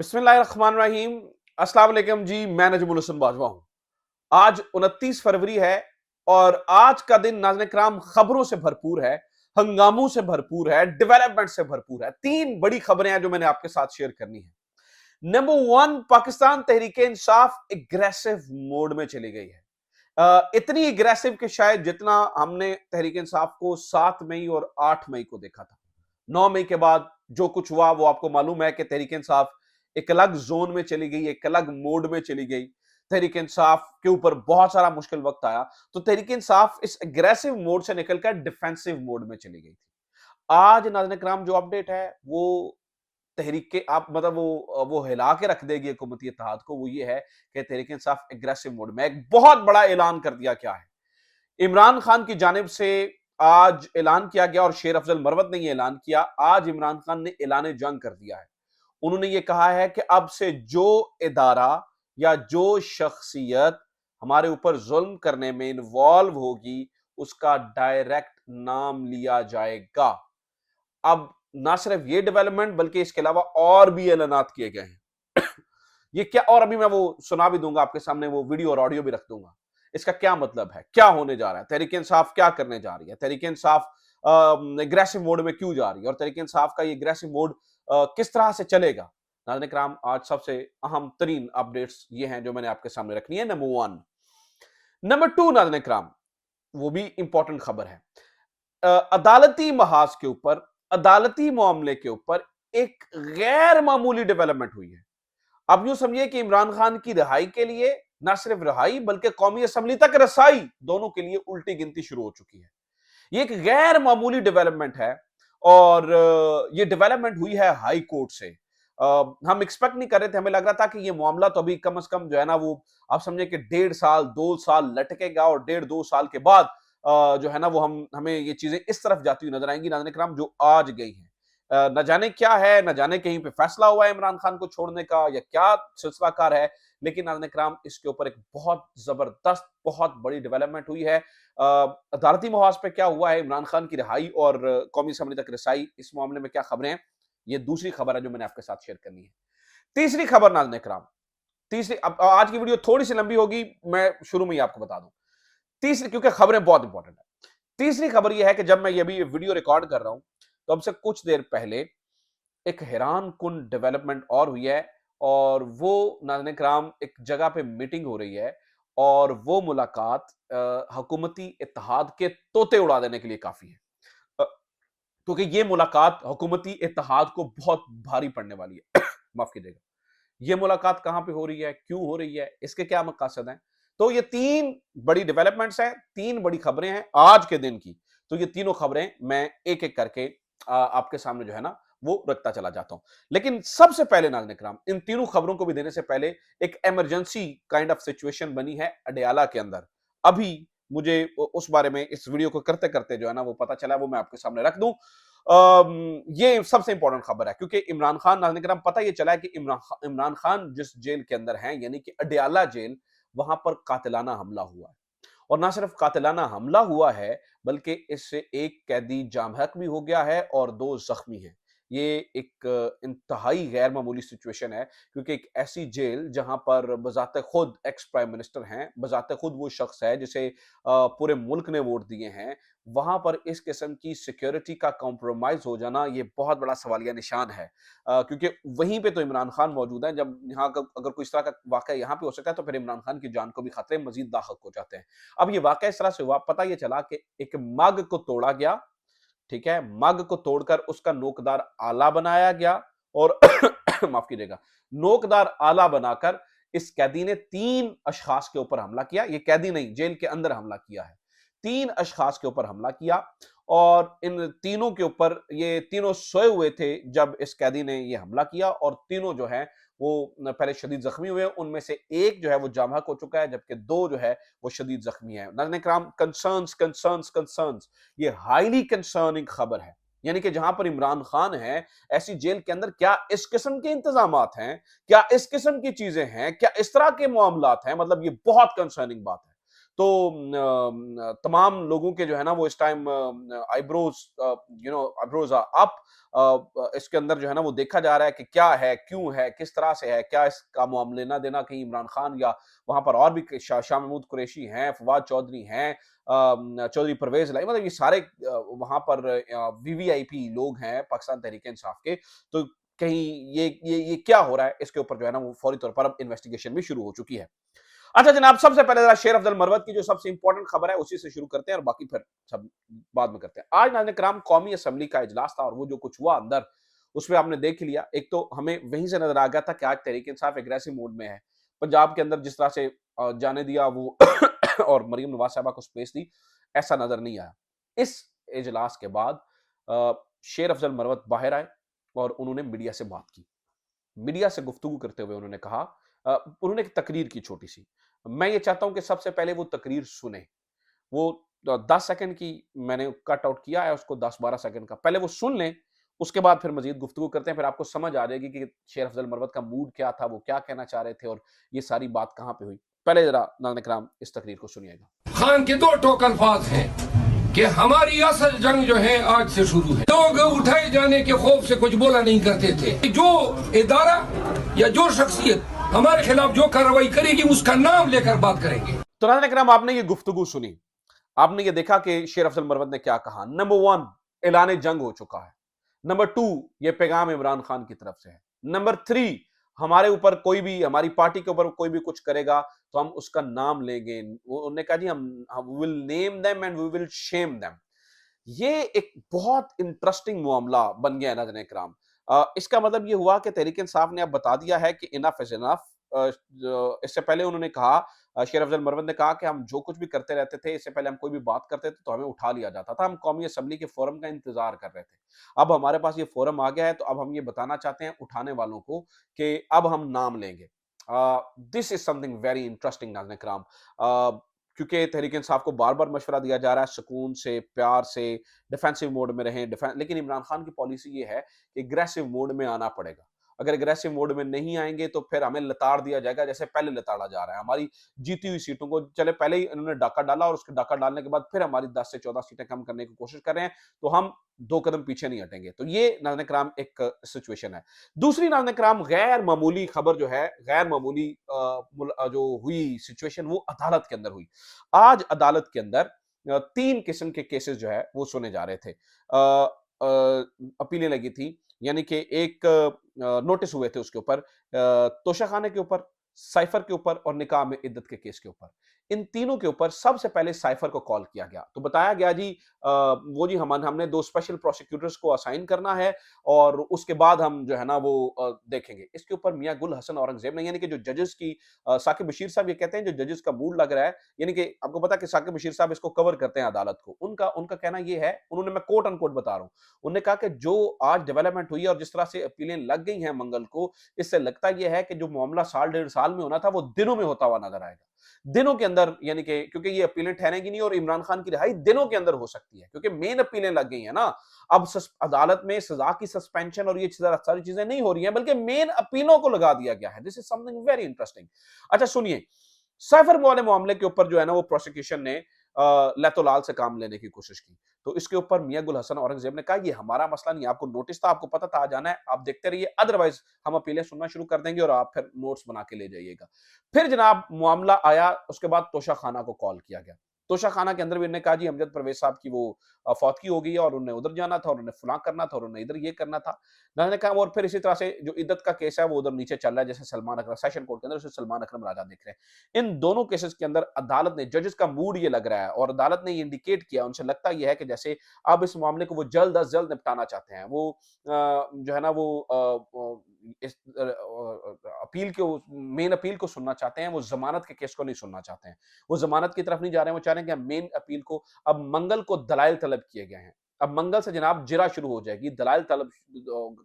बिस्मिल्लाहिर्रहमानिर्रहीम। अस्सलाम वालेकुम जी, मैं नजमुल हसन बाजवा हूं। आज 29 फरवरी है और आज का दिन नाज़रीन किराम खबरों से भरपूर है, हंगामों से भरपूर है, डेवलपमेंट से भरपूर है। तीन बड़ी खबरें हैं जो मैंने आपके साथ शेयर करनी है। Number one, Pakistan Tehreek-e Insaf aggressive mode में चली गई है। इतनी एग्रेसिव कि शायद जितना हमने तहरीक इंसाफ को 7 मई और 8 मई को देखा था। 9 मई के बाद जो कुछ हुआ वो आपको मालूम है कि तहरीक इंसाफ एक अलग जोन में चली गई, एक अलग मोड में चली गई। तहरीक इंसाफ के ऊपर बहुत सारा मुश्किल वक्त आया, तो तहरीक इंसाफ इस एग्रेसिव मोड से निकलकर डिफेंसिव मोड में चली गई थी। आज नाज़रीन किराम जो अपडेट है वो तहरीक के आप मतलब वो हिला के रख देगी हुकूमती इत्तेहाद को। वो ये है कि तहरीक इंसाफ एग्रेसिव मोड में एक बहुत बड़ा ऐलान कर दिया। क्या है? इमरान खान की जानिब से आज ऐलान किया गया और शेर अफजल मरवत ने यह ऐलान किया। आज इमरान खान ने ऐलान जंग कर दिया है। उन्होंने ये कहा है कि अब से जो इदारा या जो शख्सियत हमारे ऊपर जुल्म करने में इन्वॉल्व होगी उसका डायरेक्ट नाम लिया जाएगा। अब ना सिर्फ ये डेवलपमेंट बल्कि इसके अलावा और भी ऐलानात किए गए हैं। ये क्या, और अभी मैं वो सुना भी दूंगा आपके सामने, वो वीडियो और ऑडियो भी रख दूंगा। इसका क्या मतलब है, क्या होने जा रहा है, तहरीक इंसाफ क्या करने जा रही है, तहरीक इंसाफ एग्रेसिव मोड में क्यों जा रही है और तहरीक इंसाफ का ये एग्रेसिव मोड किस तरह से चलेगा। नाज़रीन किराम, आज सबसे अहम तरीन अपडेट्स ये हैं जो मैंने आपके सामने रखनी है। Number one. नंबर टू नाज़रीन किराम, वो भी इंपॉर्टेंट खबर है। अदालती महाज के ऊपर, अदालती मामले के ऊपर एक गैर मामूली डेवलपमेंट हुई है। अब यूं समझिए कि इमरान खान की रिहाई के लिए ना सिर्फ रिहाई बल्कि कौमी असम्बली तक रसाई दोनों के लिए उल्टी गिनती शुरू हो चुकी है। ये एक गैर मामूली डेवलपमेंट है और ये डेवलपमेंट हुई है हाई कोर्ट से। हम एक्सपेक्ट नहीं कर रहे थे, हमें लग रहा था कि ये मामला तो अभी कम से कम जो है ना वो आप समझे कि 1.5 साल 2 साल लटकेगा और 1.5-2 साल के बाद जो है ना वो हमें ये चीजें इस तरफ जाती हुई नजर आएंगी। नाज़रीन किराम, जो आज गई हैं न जाने क्या है, न जाने कहीं पे फैसला हुआ है इमरान खान को छोड़ने का या क्या सिलसिला कार है, लेकिन नाज़रीन किराम इसके ऊपर एक बहुत जबरदस्त बहुत बड़ी डेवलपमेंट हुई है। अदालती महाज पे क्या हुआ है, इमरान खान की रिहाई और कौमी असम्बली तक रसाई, इस मामले में क्या खबरें हैं, ये दूसरी खबर है जो मैंने आपके साथ शेयर करनी है। तीसरी खबर नाज़रीन किराम, तीसरी, अब आज की वीडियो थोड़ी सी लंबी होगी, मैं शुरू में ही आपको बता दूं। तीसरी, क्योंकि खबरें बहुत इंपॉर्टेंट है। तीसरी खबर यह है कि जब मैं ये भी वीडियो रिकॉर्ड कर रहा हूं तो अब से कुछ देर पहले एक हैरान कुन डेवलपमेंट और हुई है और वो नाज़रीन किराम एक जगह पे मीटिंग हो रही है और वो मुलाकात हुकूमती इत्तेहाद के तोते उड़ा देने के लिए काफी है। अ, क्योंकि ये मुलाकात हुकूमती इत्तेहाद को बहुत भारी पड़ने वाली है। माफ कीजिएगा। ये मुलाकात कहां पे हो रही है, क्यों हो रही है, इसके क्या मकसद हैं? तो ये तीन बड़ी डेवलपमेंट्स हैं, तीन बड़ी खबरें हैं आज के दिन की। तो ये तीनों खबरें मैं एक एक करके आपके सामने जो है ना वो रखता चला जाता हूं। लेकिन सबसे पहले नाज़रीन किराम, इन तीनों खबरों को भी देने से पहले एक इमरजेंसी काइंड ऑफ सिचुएशन बनी है अडयाला के अंदर। अभी मुझे उस बारे में इस वीडियो को करते करते जो है ना वो पता चला, वो मैं आपके सामने रख दूं। ये सबसे इंपॉर्टेंट खबर है क्योंकि इमरान खान, नाज़रीन किराम, पता ये चला है कि इमरान खान जिस जेल के अंदर हैं यानी कि अडयाला जेल, वहां पर कातिलाना हमला हुआ है। और ना सिर्फ कातिलाना हमला हुआ है बल्कि इससे एक कैदी जाम हक भी हो गया है और 2 जख्मी हैं। ये एक इंतहाई गैर मामूली सिचुएशन है क्योंकि एक ऐसी जेल जहां पर बजाते खुद एक्स प्राइम मिनिस्टर हैं, बजाते खुद वो शख्स है जिसे पूरे मुल्क ने वोट दिए हैं, वहां पर इस किस्म की सिक्योरिटी का कॉम्प्रोमाइज हो जाना ये बहुत बड़ा सवालिया निशान है। क्योंकि वहीं पे तो इमरान खान मौजूद है। जब यहाँ का अगर कोई इस तरह का वाकया यहाँ पे हो सकता है तो फिर इमरान खान की जान को भी खतरे मजीद दाखिल हो जाते हैं। अब ये वाकया इस तरह से हुआ, पता ये चला कि एक मग को तोड़ा गया, ठीक है? मग को तोड़कर उसका नोकदार आला बनाया गया और माफ कीजिएगा, नोकदार आला बनाकर इस कैदी ने 3 अशखास के ऊपर हमला किया। ये कैदी नहीं, जेल के अंदर हमला किया है। 3 अशखास के ऊपर हमला किया और इन तीनों के ऊपर, ये तीनों सोए हुए थे जब इस कैदी ने ये हमला किया और तीनों जो है वो पहले शदीद जख्मी हुए। उनमें से एक जो है वो जाम हक हो चुका है जबकि 2 जो है वो शदीद जख्मी है। नाज़रीन किराम, कंसर्न्स कंसर्न्स कंसर्न्स, ये हाईली कंसर्निंग खबर है। यानी कि जहां पर इमरान खान है, ऐसी जेल के अंदर क्या इस किस्म के इंतजामात हैं, क्या इस किस्म की चीजें हैं, क्या इस तरह के मामलात हैं, मतलब ये बहुत कंसर्निंग बात है। तो तमाम लोगों के जो है ना वो इस टाइम आईब्रोज आईब्रोज अप, इसके अंदर जो है ना वो देखा जा रहा है कि क्या है, क्यों है, किस तरह से है, क्या इसका मामले लेना देना कहीं इमरान खान या वहां पर और भी शाह महमूद कुरैशी हैं, फवाद चौधरी हैं, चौधरी परवेज लाई, मतलब ये सारे वहां पर वीवीआईपी लोग हैं पाकिस्तान तहरीक इंसाफ के। तो कहीं ये क्या हो रहा है, इसके ऊपर जो है ना वो फौरी तौर पर अब इन्वेस्टिगेशन भी शुरू हो चुकी है। अच्छा जनाब, सबसे पहले जरा शेर अफजल मरवत की जो सबसे इंपॉर्टेंट खबर है उसी से शुरू करते हैं और बाकी फिर सब बाद में करते हैं। आज नाज़रीन कराम कौमी असेंबली का इजलास था और वो जो कुछ हुआ अंदर उसमें आपने देख लिया। एक तो हमें वहीं से नजर आ गया था कि आज तहरीक इंसाफ एग्रेसिव मोड में है। पंजाब के अंदर जिस तरह से जाने दिया वो और मरीम नवाज साहबा को स्पेस दी, ऐसा नजर नहीं आया। इस इजलास के बाद शेर अफजल मरवत बाहर आए और उन्होंने मीडिया से बात की। मीडिया से गुफ्तगू करते हुए उन्होंने कहा, उन्होंने एक तकरीर की छोटी सी। मैं ये चाहता हूं कि सबसे पहले वो तकरीर सुने। वो 10 सेकंड की मैंने कट आउट किया है उसको, 10-12 सेकंड का। पहले वो सुन लें, उसके बाद फिर मजीद गुफ्तगू करते हैं, फिर आपको समझ आ जाएगी कि शेर अफजल मरवत का मूड क्या था, वो क्या कहना चाह रहे थे और ये सारी बात कहां पे हुई। पहले जरा नाज़रीन इकराम इस तकरीर को सुनिएगा। खान के दो टोक अल्फाज हैं कि हमारी असल जंग जो है आज से शुरू है। लोग उठाए जाने के खौफ से कुछ बोला नहीं करते थे। जो इदारा या जो शख्सियत हमारे खिलाफ जो कार्रवाई करेगी उसका नाम लेकर बात करेंगे। तो नाज़रीन इकराम, आपने ये गुफ्तगू सुनी, आपने ये देखा कि शेर अफजल मरवत ने क्या कहा। नंबर 1, ऐलान जंग हो चुका है। नंबर 2, ये पैगाम इमरान खान की तरफ से है। नंबर 3, हमारे ऊपर कोई भी, हमारी पार्टी के ऊपर कोई भी कुछ करेगा तो हम उसका नाम लेंगे। उन्होंने कहा जी हम will name them and we will shame them. ये एक बहुत इंटरेस्टिंग मामला बन गया है नाज़रीन इकराम। इसका मतलब ये हुआ कि तहरीक इंसाफ ने अब बता दिया है कि इनफ इज इनफ। इससे पहले उन्होंने कहा, शेर अफजल मरवत ने कहा कि हम जो कुछ भी करते रहते थे, इससे पहले हम कोई भी बात करते थे तो हमें उठा लिया जाता था, हम कौमी असेंबली के फोरम का इंतजार कर रहे थे। अब हमारे पास ये फोरम आ गया है तो अब हम ये बताना चाहते हैं उठाने वालों को कि अब हम नाम लेंगे। This is something very interesting नाज़रीन इकराम, क्योंकि तहरीक इंसाफ को बार बार मशवरा दिया जा रहा है सुकून से, प्यार से, डिफेंसिव मोड में रहें। लेकिन इमरान खान की पॉलिसी ये है कि एग्रेसिव मोड में आना पड़ेगा। अगर एग्रेसिव मोड में नहीं आएंगे तो फिर हमें लताड़ दिया जाएगा जैसे पहले लताड़ा जा रहा है। हमारी जीती हुई सीटों को, चले पहले ही इन्होंने डाका डाला और उसके डाका डालने के बाद फिर हमारी 10 से 14 सीटें कम करने की कोशिश कर रहे हैं, तो हम 2 कदम पीछे नहीं हटेंगे। तो ये नाज़रीन कराम एक सिचुएशन है। दूसरी नाज़रीन कराम गैर मामूली खबर जो है, गैर मामूली जो हुई सिचुएशन वो अदालत के अंदर हुई। आज अदालत के अंदर 3 किस्म के केसेस जो है वो सुने जा रहे थे। अपीलें लगी थी, यानी कि एक नोटिस हुए थे उसके ऊपर, तोशाखाने के ऊपर, साइफर के ऊपर और निकाह में इद्दत के केस के ऊपर। इन तीनों के ऊपर सबसे पहले साइफर को कॉल किया गया। तो बताया गया जी, वो जी हमने 2 स्पेशल प्रोसिक्यूटर्स को असाइन करना है और उसके बाद हम जो है ना वो देखेंगे। इसके ऊपर मियां गुल हसन औरंगजेब ने, यानी कि जो जजेस की, साकिब बशीर साहब ये कहते हैं जो जजेस का मूड लग रहा है, यानी कि आपको पता है कि साकिब बशीर साहब इसको कवर करते हैं अदालत को। उनका उनका कहना ये है, उन्होंने, मैं कोट अनकोट बता रहा हूं, उन्होंने कहा कि जो आज डेवलपमेंट हुई है और जिस तरह से अपीलें लग गई हैं मंगल को, इससे लगता यह है कि जो मामला साल 1.5 साल में होना था वो दिनों में होता हुआ नजर आएगा। दिनों के अंदर, यानी कि क्योंकि ये अपीलें ठहरेंगी नहीं और इमरान खान की रिहाई दिनों के अंदर हो सकती है क्योंकि मेन अपीलें लग गई है ना। अब अदालत में सजा की सस्पेंशन और ये सारी चीजें नहीं हो रही हैं, बल्कि मेन अपीलों को लगा दिया गया है। This is something very interesting. अच्छा सुनिए, साइफर वाले मामले के ऊपर जो है ना वो प्रोसिक्यूशन ने लैतो लाल से काम लेने की कोशिश की। तो इसके ऊपर मियां गुल हसन औरंगजेब ने कहा ये हमारा मसला नहीं, आपको नोटिस था, आपको पता था आ जाना है, आप देखते रहिए, अदरवाइज हम अपीलें सुनना शुरू कर देंगे और आप फिर नोट्स बना के ले जाइएगा। फिर जनाब मामला आया, उसके बाद तोशा खाना को कॉल किया गया। तोशा खाना के अंदर भी उन्होंने कहा जी अमजद परवेज साहब की वो फौतगी हो गई है और उन्हें उधर जाना था और उन्हें फलां करना था और उन्हें इधर ये करना था। मैंने कहा, और फिर इसी तरह से जो इद्दत का केस है वो उधर नीचे चल रहा है, जैसे सलमान अकरम सेशन कोर्ट के अंदर, उसे सलमान अकरम राजा देख रहे हैं। इन दोनों केसेस के अंदर अदालत ने, जजेस का मूड ये लग रहा है और अदालत ने ये इंडिकेट किया, उनसे लगता यह है कि जैसे अब इस मामले को वो जल्द अज जल्द निपटाना चाहते हैं। वो जो है ना वो इस अपील के, मेन अपील को सुनना चाहते हैं, वो जमानत के केस को नहीं सुनना चाहते हैं। वो जमानत की तरफ नहीं जा रहे हैं, वो चाह रहे हैं कि मेन अपील को, अब मंगल को दलाइल तलब किए गए हैं, अब मंगल से जनाब जिरा शुरू हो जाएगी, दलाइल तलब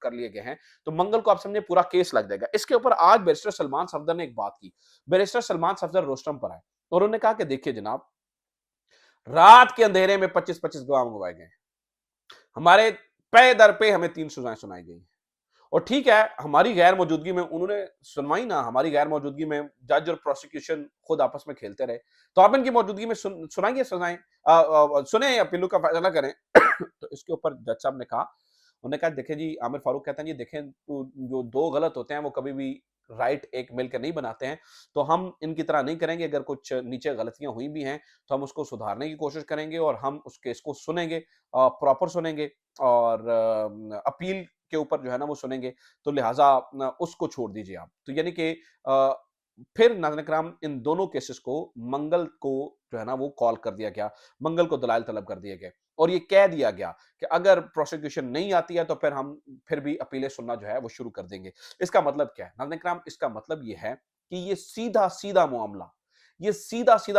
कर लिए गए हैं, तो मंगल को आप समझे पूरा केस लग जाएगा। इसके ऊपर आज बैरिस्टर सलमान सफदर ने एक बात की। बैरिस्टर सलमान सफदर रोस्टम पर आए और उन्होंने कहा कि देखिए जनाब, रात के अंधेरे में 25-25 गवाह मंगवाए गए, हमारे पे दर पे हमें 3 सजाएं सुनाई गई और ठीक है, हमारी गैर मौजूदगी में उन्होंने सुनवाई ना, हमारी गैर मौजूदगी में जज और प्रोसिक्यूशन खुद आपस में खेलते रहे। तो आप इनकी मौजूदगी में सुनाइए सजाएँ, सुने अपीलों का फैसला करें। तो इसके ऊपर जज साहब ने कहा, उन्होंने कहा देखिए जी, आमिर फारूक कहते हैं जी देखें, तो जो 2 गलत होते हैं वो कभी भी राइट एक मिलकर नहीं बनाते हैं। तो हम इनकी तरह नहीं करेंगे, अगर कुछ नीचे गलतियाँ हुई भी हैं, तो हम उसको सुधारने की कोशिश करेंगे और हम उस केस को सुनेंगे, प्रॉपर सुनेंगे और अपील के ऊपर जो है ना वो सुनेंगे। तो लिहाज़ा उसको छोड़ दीजिए आप। तो यानी कि अ, फिर नाज़रीन किराम इन दोनों केसेस को मंगल को जो है ना वो कॉल कर दिया गया, मंगल को दलाइल तलब कर दिए गए और ये कह दिया गया कि अगर प्रोसिक्यूशन नहीं आती है तो फिर हम फिर भी अपीलें सुनना जो है वो शुरू कर देंगे। इसका मतलब क्या है? नाज़रीन किराम, इसका मतलब ये है कि ये सीधा-सीधा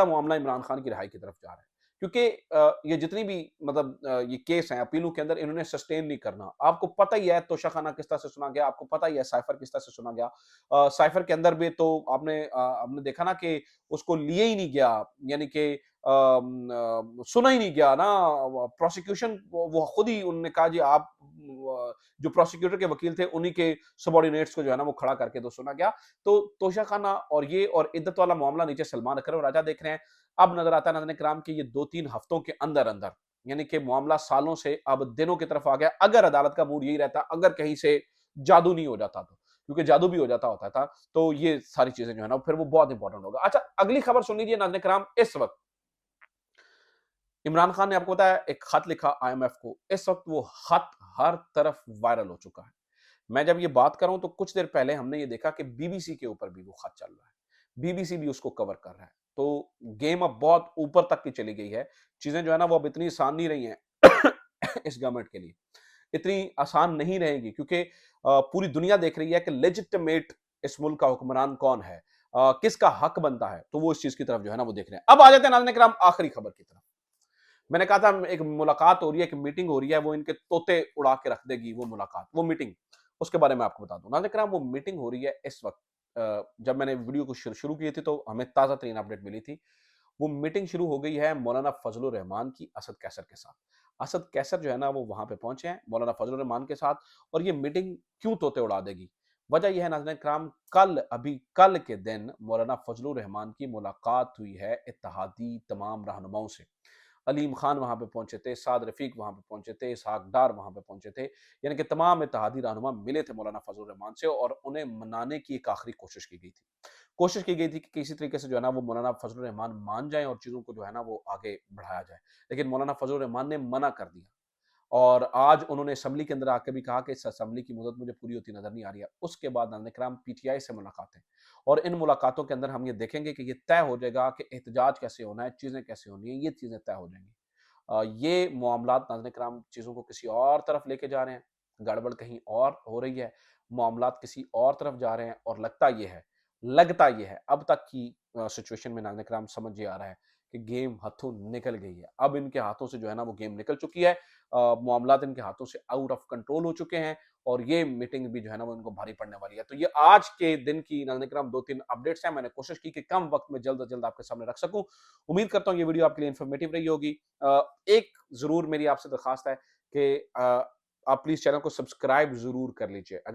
मामला इमरान खान की रिहाई की तरफ जा रहा है। क्योंकि ये जितनी भी मतलब ये केस हैं अपीलों के अंदर, इन्होंने सस्टेन नहीं करना। आपको पता ही है तोशाखाना किस तरह से सुना गया, आपको पता ही है साइफर किस तरह से सुना गया। साइफर के अंदर भी तो आपने देखा ना कि उसको लिए ही नहीं गया, यानी कि सुना ही नहीं गया ना। प्रोसिक्यूशन वो खुद ही उन्होंने कहा जी आप जो प्रोसिक्यूटर के वकील थे उन्हीं के सबॉर्डिनेट्स को जो है ना वो खड़ा करके तो सुना गया। तो तोशाखाना और ये और इद्दत वाला मामला नीचे सलमान अकरम राजा देख रहे हैं। अब नजर आता है नाज़रीन किराम कि ये 2-3 हफ्तों के अंदर-अंदर, यानी कि मामला सालों से अब दिनों की तरफ आ गया। अगर अदालत का मूड यही रहता, अगर कहीं से जादू नहीं हो जाता तो, क्योंकि जादू भी हो जाता होता था, तो ये सारी चीजें जो है ना फिर वो बहुत इंपॉर्टेंट होगा। अच्छा, अगली खबर सुन लीजिए नाज़रीन किराम। इस वक्त इमरान खान ने आपको बताया एक खत लिखा आईएमएफ को। इस वक्त वो खत हर तरफ वायरल हो चुका है। मैं जब ये बात कर रहा हूं तो कुछ देर पहले हमने ये देखा कि बीबीसी के ऊपर भी वो खत चल रहा है, बीबीसी भी उसको कवर कर रहा है। तो गेम अब बहुत ऊपर तक की चली गई है। चीजें जो है ना वो अब इतनी आसान नहीं रही हैं इस गवर्नमेंट के लिए, इतनी आसान नहीं रहेगी, क्योंकि पूरी दुनिया देख रही है कि लेजिटिमेट इस मुल्क का हुक्मरान कौन है, किसका हक बनता है। तो वो इस चीज की तरफ जो है ना वो देख रहे हैं। अब आ जाते हैं नाज़रीन किराम आखिरी खबर की तरफ। मैंने कहा था एक मुलाकात हो रही है, एक मीटिंग हो रही है, वो इनके तोते उड़ा के रख देगी वो मुलाकात, वो मीटिंग। उसके बारे में आपको बता दूं नाज़रीन किराम, वो मीटिंग हो रही है इस वक्त। जब मैंने वीडियो को शुरू की थी तो हमें ताज़ा तरीन अपडेट मिली थी। वो मीटिंग शुरू हो गई है मौलाना फजलुर रहमान की असद कैसर के साथ। असद कैसर जो है ना वो वहां पे पहुंचे हैं मौलाना फजलुर रहमान के साथ। और ये मीटिंग क्यों तोते उड़ा देगी? वजह यह है नाज़रीन किराम, कल के दिन मौलाना फजलुर रहमान की मुलाकात हुई है इत्तेहादी तमाम रहनुमाओं से। अलीम खान वहाँ पे पहुंचे थे, साद रफ़ीक वहाँ पे पहुंचे थे, इसहाक डार वहाँ पे पहुंचे थे। यानी कि तमाम इत्तेहादी रहनुमा मिले थे मौलाना फजल रहमान से और उन्हें मनाने की एक आखिरी कोशिश की गई थी। कोशिश की गई थी कि किसी तरीके से जो है ना वो मौलाना फजल रहमान मान जाएं और चीज़ों को जो है ना वो आगे बढ़ाया जाए। लेकिन मौलाना फजल रहमान ने मना कर दिया। और आज उन्होंने असेंबली के अंदर आके भी कहा कि इस असेंबली की मुद्दत मुझे पूरी होती नजर नहीं आ रही है। उसके बाद नाज़रीन किराम पीटीआई से मुलाकातें, और इन मुलाकातों के अंदर हम ये देखेंगे कि ये तय हो जाएगा कि एहतजाज कैसे होना है, चीज़ें कैसे होनी है, ये चीज़ें तय हो जाएंगी। ये मामलात नाज़रीन किराम चीज़ों को किसी और तरफ लेके जा रहे हैं, गड़बड़ कहीं और हो रही है, मामलात किसी और तरफ जा रहे हैं और लगता ये है अब तक की सिचुएशन में नाज़रीन किराम समझ ये आ रहा है कि गेम हाथों निकल गई है। अब इनके हाथों से जो है ना वो गेम निकल चुकी है। मामलात इनके हाथों से आउट ऑफ कंट्रोल हो चुके हैं और ये मीटिंग भी जो है ना वो इनको भारी पड़ने वाली है। तो ये आज के दिन की नाज़रीन किराम 2-3 अपडेट्स हैं। मैंने कोशिश की कि कम वक्त में जल्द से जल्द आपके सामने रख सकूं। उम्मीद करता हूं ये वीडियो आपके लिए इन्फॉर्मेटिव रही होगी। एक ज़रूर मेरी आपसे दरख्वास्त है कि आप प्लीज़ चैनल को सब्सक्राइब ज़रूर कर लीजिए। अगर